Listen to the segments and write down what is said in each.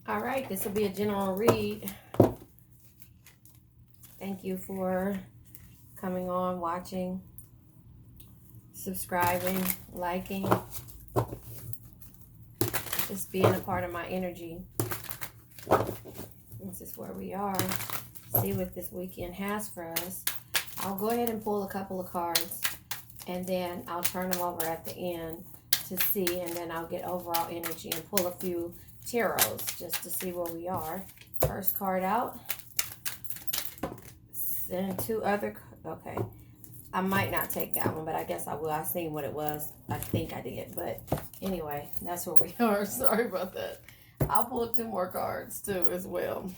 All right, this will be a general read. Thank you for coming on, watching, subscribing, liking, just being a part of my energy. This is where we are. See what this weekend has for us. I'll go ahead and pull a couple of cards, and then I'll turn them over at the end to see, and then I'll get overall energy and pull a few tarots just to see where we are. First card out. Then two other, okay. I might not take that one, but I guess I will. I seen what it was. I think I did, but anyway, that's where we are. Sorry about that. I'll pull two more cards too as well.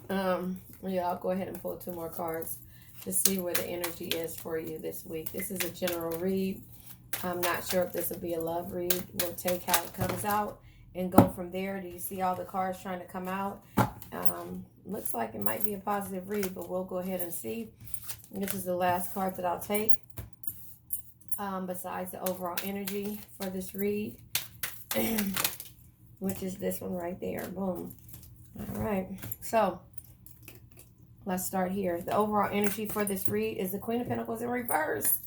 Yeah, I'll go ahead and pull two more cards to see where the energy is for you this week. This is a general read. I'm not sure if this will be a love read. We'll take how it comes out and go from there. Do you see all the cards trying to come out? Looks like it might be a positive read, but we'll go ahead and see. This is the last card that I'll take. Besides the overall energy for this read, which is this one right there. Boom. All right. So let's start here. The overall energy for this read is the Queen of Pentacles in reverse.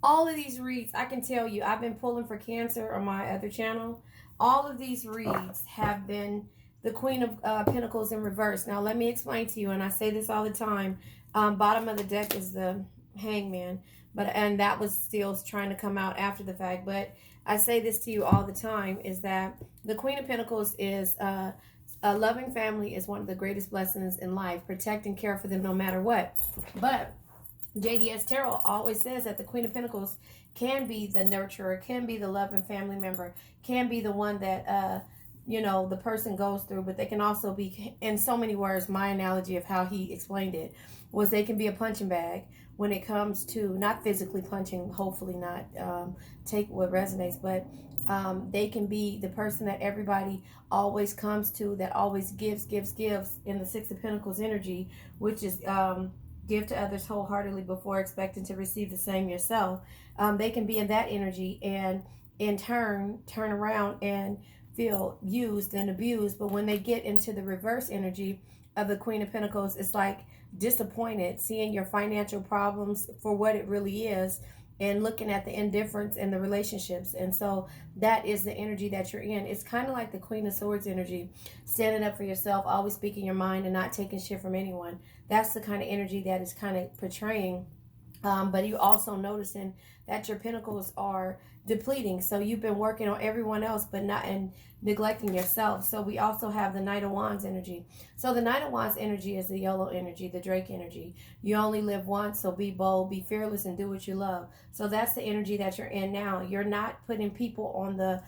All of these reads, I can tell you, I've been pulling for Cancer on my other channel. All of these reads have been the Queen of Pentacles in reverse. Now, let me explain to you, and I say this all the time. Bottom of the deck is the Hangman, and that was still trying to come out after the fact. But I say this to you all the time, is that the Queen of Pentacles is a loving family is one of the greatest blessings in life. Protect and care for them no matter what. But JDS Tarot always says that the Queen of Pentacles can be the nurturer, can be the loving family member, can be the one that the person goes through, but they can also be, in so many words, my analogy of how he explained it was they can be a punching bag when it comes to not physically punching, hopefully not, take what resonates, but they can be the person that everybody always comes to, that always gives in the Six of Pentacles energy, which is give to others wholeheartedly before expecting to receive the same yourself. They can be in that energy and in turn around and feel used and abused. But when they get into the reverse energy of the Queen of Pentacles, it's like disappointed, seeing your financial problems for what it really is and looking at the indifference in the relationships. And so that is the energy that you're in. It's kind of like the Queen of Swords energy, standing up for yourself, always speaking your mind and not taking shit from anyone. That's the kind of energy that is kind of portraying. But you also noticing that your pentacles are depleting. So you've been working on everyone else, but not and neglecting yourself. So we also have the Knight of Wands energy. So the Knight of Wands energy is the yellow energy, the Drake energy. You only live once, so be bold, be fearless, and do what you love. So that's the energy that you're in now. You're not putting people on the,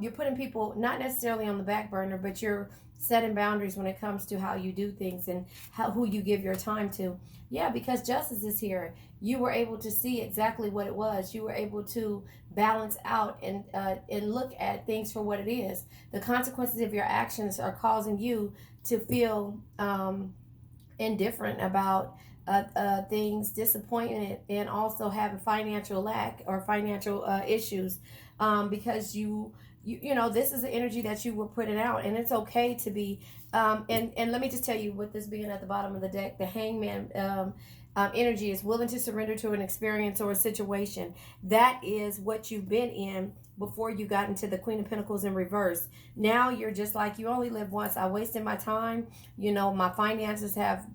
you're putting people not necessarily on the back burner, but you're setting boundaries when it comes to how you do things and who you give your time to. Yeah, because justice is here. You were able to see exactly what it was. You were able to balance out and look at things for what it is. The consequences of your actions are causing you to feel indifferent about things, disappointed, and also having financial lack or financial issues because this is the energy that you were putting out, and it's okay to be and let me just tell you, with this being at the bottom of the deck, the Hangman energy is willing to surrender to an experience or a situation. That is what you've been in before you got into the Queen of Pentacles in reverse. Now you're just like, you only live once. I wasted my time. My finances have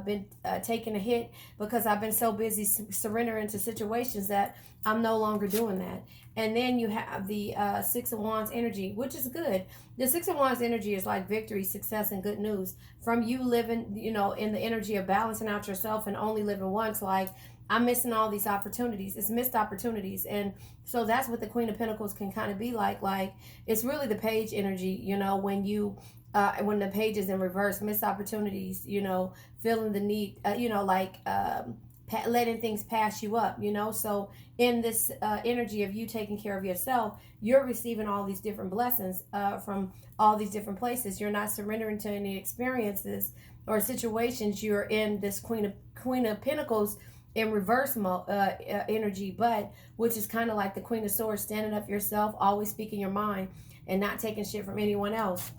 been taking a hit because I've been so busy surrendering to situations that I'm no longer doing that. And then you have the Six of Wands energy, which is good. The Six of Wands energy is like victory, success, and good news. From you living, in the energy of balancing out yourself and only living once, like, I'm missing all these opportunities. It's missed opportunities. And so that's what the Queen of Pentacles can kind of be like. Like, it's really the Page energy, when you, when the Page is in reverse, missed opportunities, feeling the need, letting things pass you up, So in this energy of you taking care of yourself, you're receiving all these different blessings from all these different places. You're not surrendering to any experiences or situations. You're in this Queen of Pentacles in reverse energy, but which is kind of like the Queen of Swords, standing up for yourself, always speaking your mind and not taking shit from anyone else.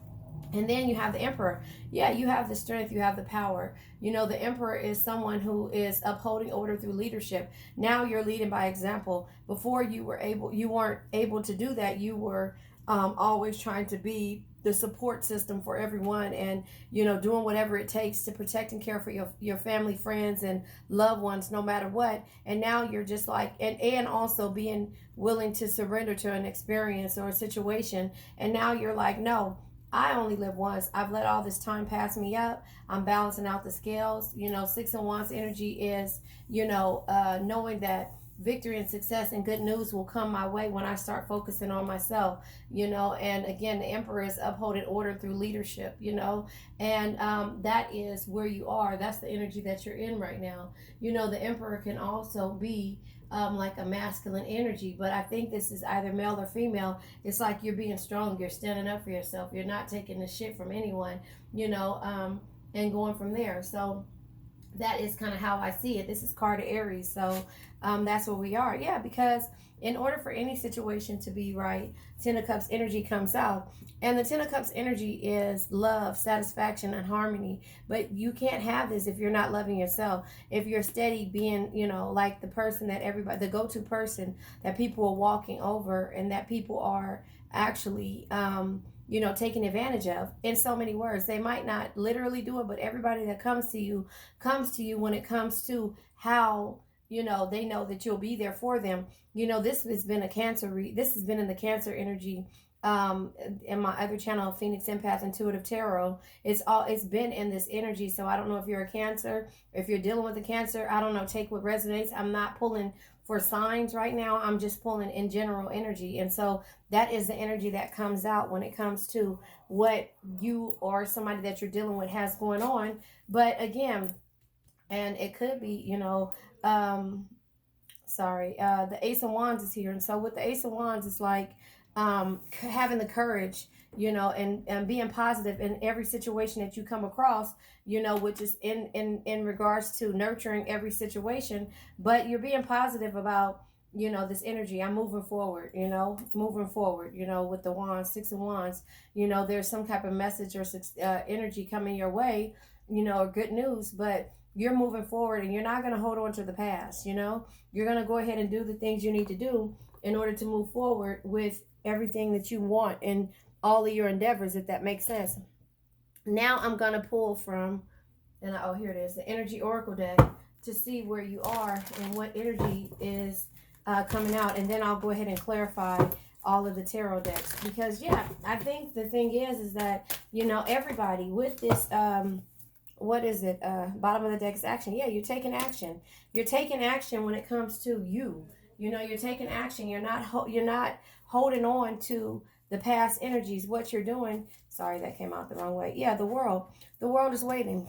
And then you have the emperor. Yeah, you have the strength, you have the power. You know, the emperor is someone who is upholding order through leadership. Now you're leading by example. Before you weren't able to do that. You were always trying to be the support system for everyone, and doing whatever it takes to protect and care for your family, friends, and loved ones, no matter what. And now you're just like, and also being willing to surrender to an experience or a situation. And now you're like, no, I only live once. I've let all this time pass me up. I'm balancing out the scales. Six of Wands energy is, knowing that victory and success and good news will come my way when I start focusing on myself, and again, the emperor is upholding order through leadership, and that is where you are. That's the energy that you're in right now. The emperor can also be like a masculine energy, but I think this is either male or female. It's like you're being strong, you're standing up for yourself, you're not taking the shit from anyone, and going from there. So that is kind of how I see it. This is card of Aries, so that's where we are. Yeah, because in order for any situation to be right, Ten of Cups energy comes out. And the Ten of Cups energy is love, satisfaction, and harmony. But you can't have this if you're not loving yourself. If you're steady being, like the person that everybody, the go-to person that people are walking over and that people are actually, taken advantage of in so many words. They might not literally do it, but everybody that comes to you when it comes to how, they know that you'll be there for them. This has been this has been in the Cancer energy. In my other channel, Phoenix Empath Intuitive Tarot, it's been in this energy. So I don't know if you're a Cancer, if you're dealing with a Cancer, I don't know, take what resonates. I'm not pulling for signs right now. I'm just pulling in general energy. And so that is the energy that comes out when it comes to what you or somebody that you're dealing with has going on. But again, and it could be, the Ace of Wands is here. And so with the Ace of Wands, it's like having the courage, and being positive in every situation that you come across, which is in regards to nurturing every situation. But you're being positive about, this energy. I'm moving forward, with the Wands, Six of Wands. There's some type of message or energy coming your way, or good news, but you're moving forward and you're not going to hold on to the past. You're going to go ahead and do the things you need to do in order to move forward with everything that you want and all of your endeavors, if that makes sense. Now I'm going to pull from, here it is, the Energy Oracle deck, to see where you are and what energy is coming out. And then I'll go ahead and clarify all of the tarot decks. Because, yeah, I think the thing is that, everybody with this... what is it? Bottom of the deck is action. Yeah, you're taking action. You're taking action when it comes to you. You're taking action. You're not holding on to the past energies. What you're doing. Sorry, that came out the wrong way. Yeah, the world. The world is waiting.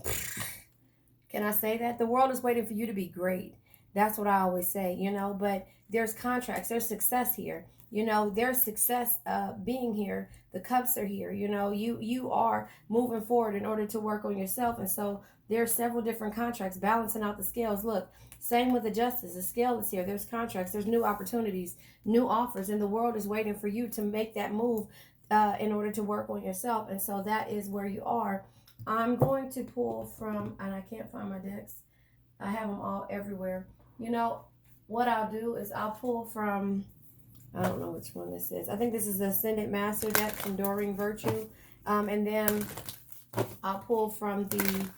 Can I say that? The world is waiting for you to be great. That's what I always say, but there's contracts. There's success here. There's success being here. The cups are here. You are moving forward in order to work on yourself. And so there's several different contracts balancing out the scales. Look, same with the Justice. The scale is here. There's contracts. There's new opportunities, new offers. And the world is waiting for you to make that move in order to work on yourself. And so that is where you are. I'm going to pull from, and I can't find my decks. I have them all everywhere. What I'll do is I'll pull from... I don't know which one this is. I think this is the Ascended Master deck from Doreen Virtue. And then I'll pull from the,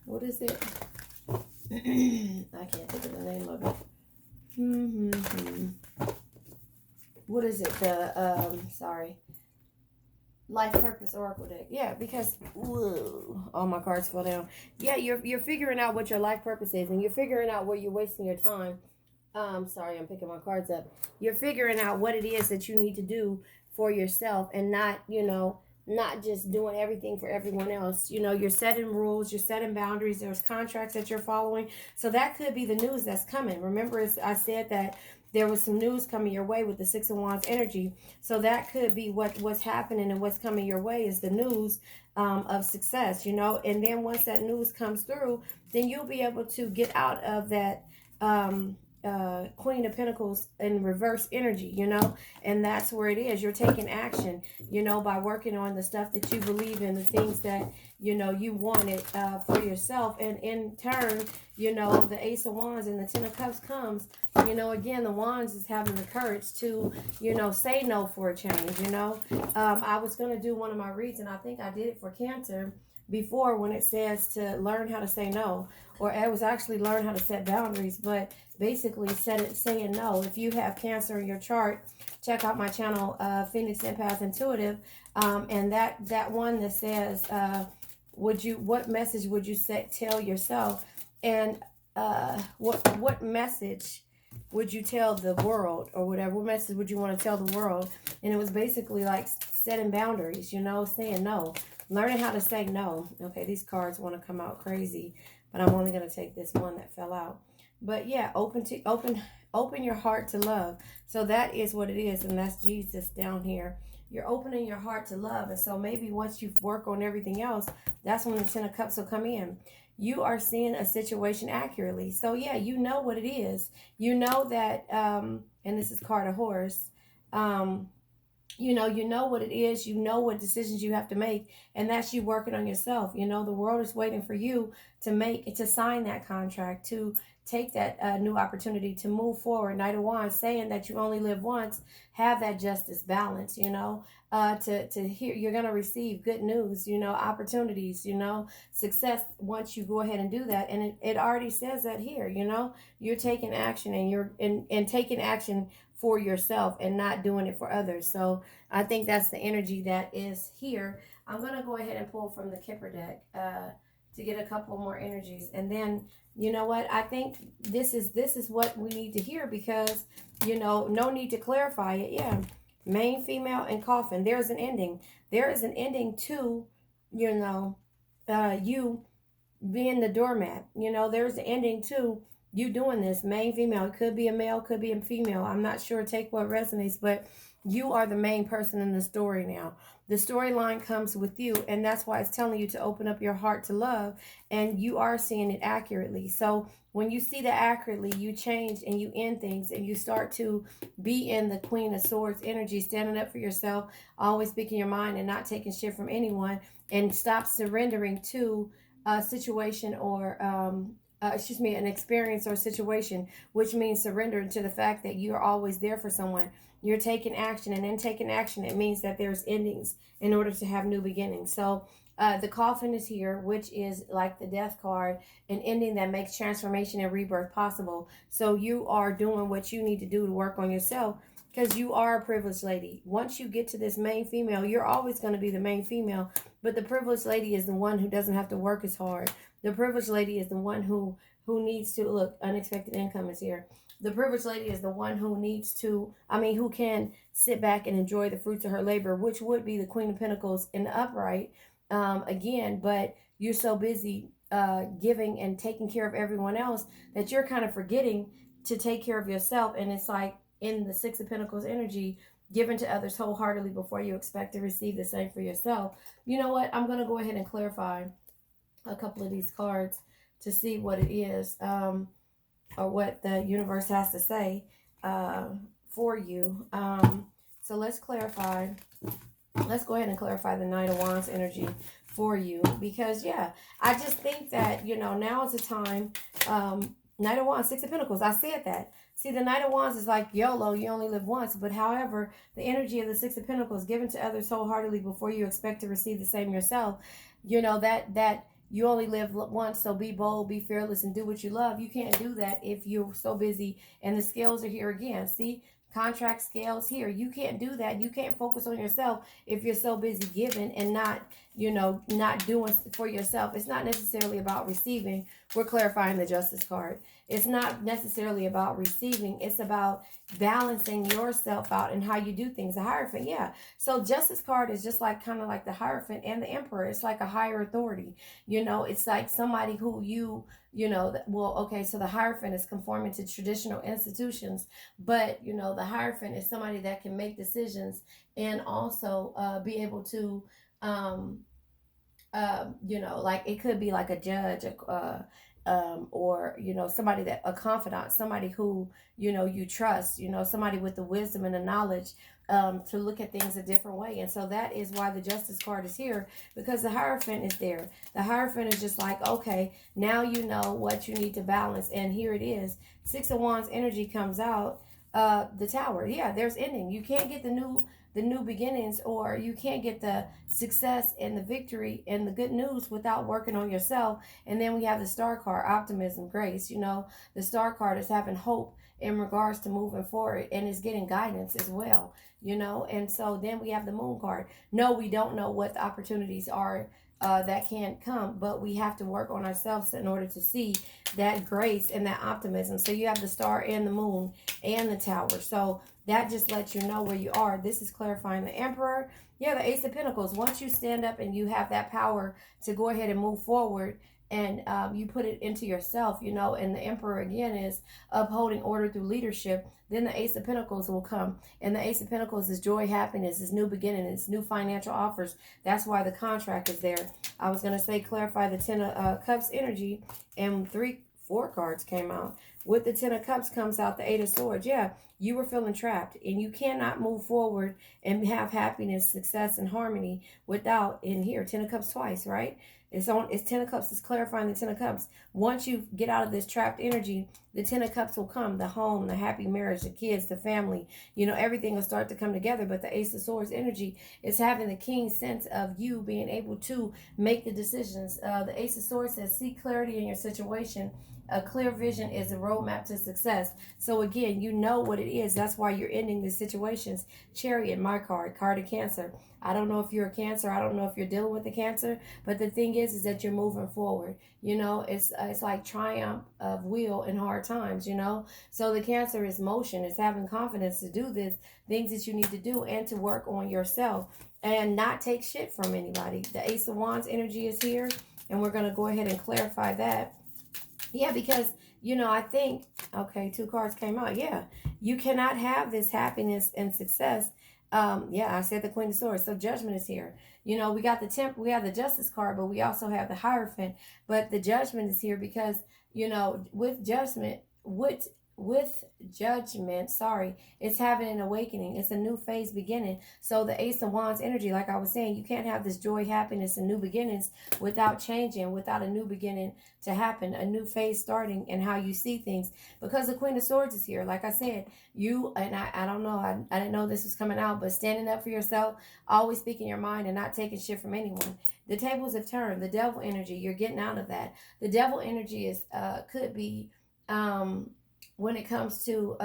what is it? I can't think of the name of it. What is it? The, Life Purpose Oracle deck. Yeah, because, whoa, all my cards fell down. Yeah, you're figuring out what your life purpose is, and you're figuring out where you're wasting your time. Sorry, I'm picking my cards up. You're figuring out what it is that you need to do for yourself and not, not just doing everything for everyone else. You're setting rules, you're setting boundaries, there's contracts that you're following. So that could be the news that's coming. Remember, I said that there was some news coming your way with the Six of Wands energy. So that could be what's happening, and what's coming your way is the news of success, And then once that news comes through, then you'll be able to get out of that Queen of Pentacles in reverse energy, and that's where it is. You're taking action, by working on the stuff that you believe in, the things that, you wanted for yourself. And in turn, the Ace of Wands and the Ten of Cups comes, again, the Wands is having the courage to, say no for a change. I was going to do one of my reads, and I think I did it for Cancer before, when it says to learn how to say no, or it was actually learn how to set boundaries, but basically saying no. If you have Cancer in your chart, check out my channel, Phoenix Empath Intuitive, and that one that says, what message would you tell yourself, and what message would you tell the world, or whatever? What message would you want to tell the world? And it was basically like setting boundaries, saying no, learning how to say no. Okay, these cards want to come out crazy, but I'm only going to take this one that fell out. But yeah, open your heart to love. So that is what it is, and that's Jesus down here. You're opening your heart to love, and so maybe once you work on everything else, that's when the Ten of Cups will come in. You are seeing a situation accurately. So yeah, you know what it is. You know that, and this is card of horse. You know what it is. You know what decisions you have to make, and that's you working on yourself. The world is waiting for you to sign that contract, to take that new opportunity, to move forward. Knight of Wands, saying that you only live once. Have that justice balance, to hear, you're going to receive good news, opportunities, success once you go ahead and do that. And it already says that here, you're taking action, and you're and taking action for yourself and not doing it for others. So I think that's the energy that is here. I'm going to go ahead and pull from the Kipper deck to get a couple more energies. And then, you know what? I think this is what we need to hear, because, no need to clarify it. Yeah. Main, female, and coffin. There's an ending. There is an ending to, you being the doormat. There's an ending to you doing this. Main, female. It could be a male, could be a female. I'm not sure. Take what resonates, but you are the main person in the story now. The storyline comes with you, and that's why it's telling you to open up your heart to love, and you are seeing it accurately. So when you see that accurately, you change and you end things, and you start to be in the Queen of Swords energy, standing up for yourself, always speaking your mind and not taking shit from anyone, and stop surrendering to a situation, or an experience or situation, which means surrender to the fact that you're always there for someone. You're taking action, and in taking action, it means that there's endings in order to have new beginnings. So the coffin is here, which is like the death card, an ending that makes transformation and rebirth possible. So you are doing what you need to do to work on yourself, because you are a privileged lady. Once you get to this main female, you're always going to be the main female, but the privileged lady is the one who doesn't have to work as hard. The privileged lady is the one who needs to, look, unexpected income is here. The privileged lady is the one who needs to, who can sit back and enjoy the fruits of her labor, which would be the Queen of Pentacles in the upright, again. But you're so busy giving and taking care of everyone else that you're kind of forgetting to take care of yourself. And it's like in the Six of Pentacles energy, given to others wholeheartedly before you expect to receive the same for yourself. You know what? I'm going to go ahead and clarify a couple of these cards to see what it is, or what the universe has to say for you. So let's clarify. Let's go ahead and clarify the Knight of Wands energy for you, because yeah, I just think that, now is the time. Knight of Wands, Six of Pentacles. I said that. See, the Knight of Wands is like YOLO, you only live once. But however, the energy of the Six of Pentacles, given to others wholeheartedly before you expect to receive the same yourself, that you only live once. So be bold, be fearless, and do what you love. You can't do that if you're so busy. And the scales are here again. See, contract scales here. You can't do that. You can't focus on yourself if you're so busy giving and not doing for yourself. It's not necessarily about receiving. We're clarifying the Justice card. It's not necessarily about receiving. It's about balancing yourself out and how you do things. The Hierophant, yeah. So Justice card is just like kind of like the Hierophant and the Emperor. It's like a higher authority. It's like somebody who so the Hierophant is conforming to traditional institutions, but the Hierophant is somebody that can make decisions and also be able to like it could be like a judge, or somebody that a confidant, somebody who you trust, somebody with the wisdom and the knowledge to look at things a different way. And so that is why the Justice card is here, because the Hierophant is there. The Hierophant is just like, okay, now you know what you need to balance, and here it is. Six of Wands energy comes out. The Tower, yeah, there's ending. You can't get the new beginnings, or you can't get the success and the victory and the good news without working on yourself. And then we have the Star card, optimism, grace. The Star card is having hope in regards to moving forward, and is getting guidance as well. And so then we have the Moon card. No, we don't know what the opportunities are that can come, but we have to work on ourselves in order to see that grace and that optimism. So you have the Star and the Moon and the Tower. So that just lets you know where you are. This is clarifying the Emperor. Yeah, the Ace of Pentacles. Once you stand up and you have that power to go ahead and move forward, and you put it into yourself, and the Emperor again is upholding order through leadership, then the Ace of Pentacles will come. And the Ace of Pentacles is joy, happiness, is new beginning, it's new financial offers. That's why the contract is there. I was going to say clarify the Ten of Cups energy, and four cards came out. With the Ten of Cups comes out the Eight of Swords. Yeah, you were feeling trapped, and you cannot move forward and have happiness, success, and harmony without, in here, Ten of Cups twice, right? It's Ten of Cups. It's clarifying the Ten of Cups. Once you get out of this trapped energy, the Ten of Cups will come. The home, the happy marriage, the kids, the family. Everything will start to come together. But the Ace of Swords energy is having the keen sense of you being able to make the decisions. The Ace of Swords says, seek clarity in your situation. A clear vision is a roadmap to success. So again, you know what it is. That's why you're ending these situations. Chariot, my card of Cancer. I don't know if you're a Cancer. I don't know if you're dealing with the Cancer. But the thing is that you're moving forward. It's like triumph of will in hard times, So the Cancer is motion. It's having confidence to do this, things that you need to do, and to work on yourself and not take shit from anybody. The Ace of Wands energy is here, and we're going to go ahead and clarify that. Yeah, because, I think, okay, two cards came out. Yeah, you cannot have this happiness and success. Yeah, I said the Queen of Swords. So Judgment is here. We got we have the Justice card, but we also have the Hierophant. But the Judgment is here because, with judgment, sorry, it's having an awakening. It's a new phase beginning. So the Ace of Wands energy, like I was saying, you can't have this joy, happiness, and new beginnings without changing, without a new beginning to happen, a new phase starting in how you see things. Because the Queen of Swords is here. Like I said, I don't know, I didn't know this was coming out, but standing up for yourself, always speaking your mind and not taking shit from anyone. The tables have turned. The Devil energy, you're getting out of that. The Devil energy is could be when it comes to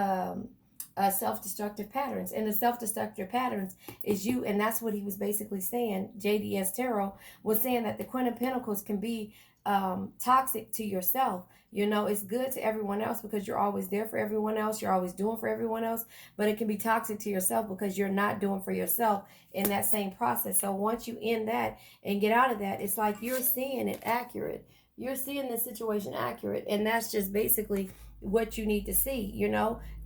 self-destructive patterns. And the self-destructive patterns is you, and that's what he was basically saying. JDS Tarot was saying that the Queen of Pentacles can be toxic to yourself. It's good to everyone else because you're always there for everyone else. You're always doing for everyone else. But it can be toxic to yourself because you're not doing for yourself in that same process. So once you end that and get out of that, it's like you're seeing it accurate. You're seeing the situation accurate. And that's just basically what you need to see.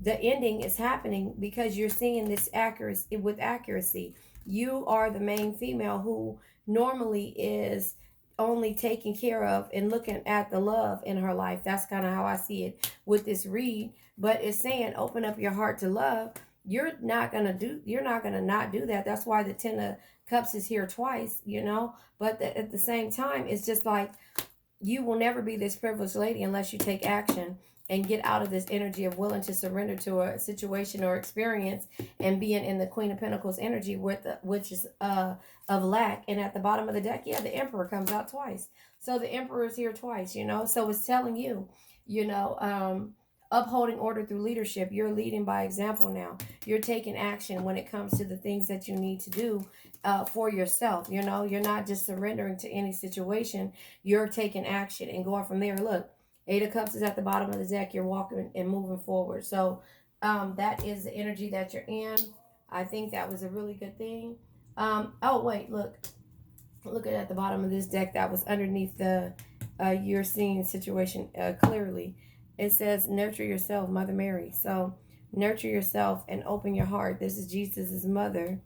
The ending is happening because you're seeing this accuracy. You are the main female who normally is only taking care of and looking at the love in her life. That's kind of how I see it with this read. But it's saying open up your heart to love. You're not gonna not do that. That's why the Ten of Cups is here twice, but at the same time, it's just like you will never be this privileged lady unless you take action and get out of this energy of willing to surrender to a situation or experience, and being in the Queen of Pentacles energy, which is of lack. And at the bottom of the deck, yeah, the Emperor comes out twice. So the Emperor is here twice, So it's telling you, upholding order through leadership. You're leading by example now. You're taking action when it comes to the things that you need to do for yourself. You're not just surrendering to any situation. You're taking action and going from there. Look, Eight of Cups is at the bottom of the deck. You're walking and moving forward. So that is the energy that you're in. I think that was a really good thing. Oh, wait, look at the bottom of this deck that was underneath the you're seeing situation clearly. It says nurture yourself, Mother Mary. So nurture yourself and open your heart. This is Jesus's mother.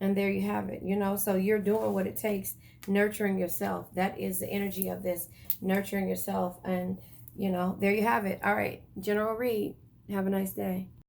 And there you have it, you know. So you're doing what it takes, nurturing yourself. That is the energy of this, nurturing yourself. And, you know, there you have it. All right, general read. Have a nice day.